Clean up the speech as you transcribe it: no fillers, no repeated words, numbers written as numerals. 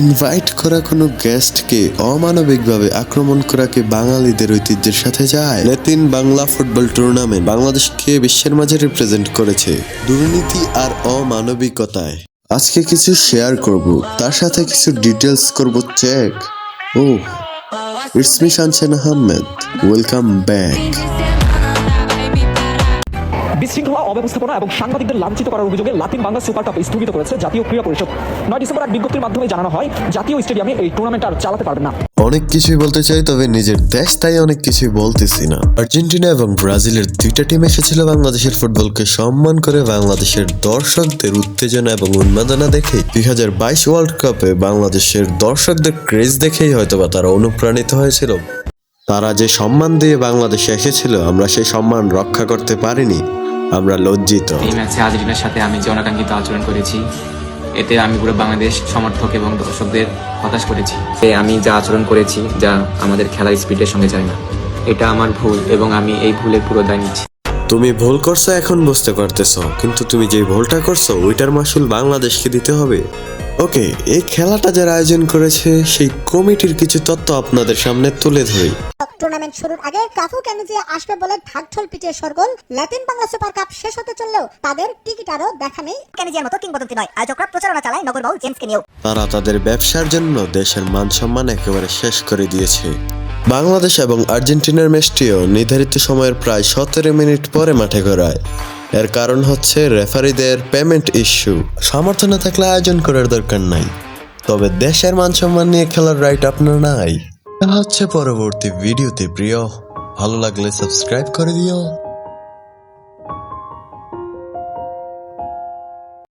Invite করা কোনো গেস্টকে অমানবিকভাবে আক্রমণ করা কি বাঙালিদের ঐতিহ্যের সাথে যায়? ল্যাটিন বাংলা ফুটবল টুর্নামেন্ট বাংলাদেশকে বিশ্বের মাঝে রিপ্রেজেন্ট করেছে দুর্নীতি আর অমানবিকতায়। আজকে কিছু শেয়ার করব, তার সাথে কিছু ডিটেলস করব check. It's me Shanchen Ahmed, welcome back. বিশৃঙ্খলা, অব্যবস্থাপনা এবং সাংবাদিকদের লাঞ্ছিত করার অভিযোগে লাতিন বাংলা সুপার কাপ স্থগিত করেছে জাতীয় ক্রীড়া পরিষদ। 9 ডিসেম্বর এক বিজ্ঞপ্তির মাধ্যমে জানানো হয় জাতীয় স্টেডিয়ামে এই টুর্নামেন্ট আর চালাতে পারবে না। অনেক কিছুই বলতে চাই, তবে নিজের দেশ তাই অনেক কিছুই বলতেছি না। আর্জেন্টিনা এবং ব্রাজিলের দুইটা টিম এসেছিল বাংলাদেশের ফুটবলকে সম্মান করে। বাংলাদেশের দর্শকদের উত্তেজনা এবং উন্মাদনা দেখে 2022 ওয়ার্ল্ড কাপে বাংলাদেশের দর্শকদের ক্রেজ দেখেই হয়তোবা তারা অনুপ্রাণিত হয়েছিল। তারা যে সম্মান দিয়ে বাংলাদেশে এসেছিল, আমরা সেই সম্মান রক্ষা করতে পারিনি, আমরা লজ্জিত। এই ম্যাচে আর্জেন্টিনার সাথে আমি যে অনাকাঙ্ক্ষিত আচরণ করেছি, এতে আমি পুরো বাংলাদেশ সমর্থক এবং দর্শকদের হতাশ করেছি। আমি যা আচরণ করেছি, যা আমাদের খেলার স্পিডের সঙ্গে যায় না, এটা আমার ভুল এবং আমি এই ভুলের পুরো দায় নিচ্ছি। তুমি ভুল করছো এখন বুঝতে পারতেছো, কিন্তু তুমি যে ভুলটা করছো ওইটার মাসুল বাংলাদেশকে দিতে হবে। ওকে, এই খেলাটা যারা আয়োজন করেছে সেই কমিটির কিছু তথ্য আপনাদের সামনে তুলে ধরি। টুর্নামেন্ট শুরুর আগে কাফু কেনিজিয়া আসবে বলে ঢাকঢোল পিটিয়ে শোরগোল। ল্যাটিন বাংলা সুপার কাপ শেষ হতে চললেও তাদের টিকিট আরও দেখা নেই। কেনিজিয়ার মতো কিংবদন্তি নয়, আয়োজকরা প্রচারণা চালায় নগরবাউল জেমসকে নিয়েও। তারা তাদের ব্যবসার জন্য দেশের মান সম্মান একেবারে শেষ করে দিয়েছে। বাংলাদেশ এবং আর্জেন্টিনার ম্যাচটিও নির্ধারিত সময়ের প্রায় 17 মিনিট পরে মাঠে গড়ায়। এর কারণ হচ্ছে রেফারিদের পেমেন্ট ইস্যু। সামর্থ্য না থাকলে আয়োজন করার দরকার নাই, তবে দেশের মান সম্মান নিয়ে খেলার রাইট আপনার নাই। হচ্ছে পরবর্তী ভিডিওতে। প্রিয়, ভালো লাগলে সাবস্ক্রাইব করে দিও।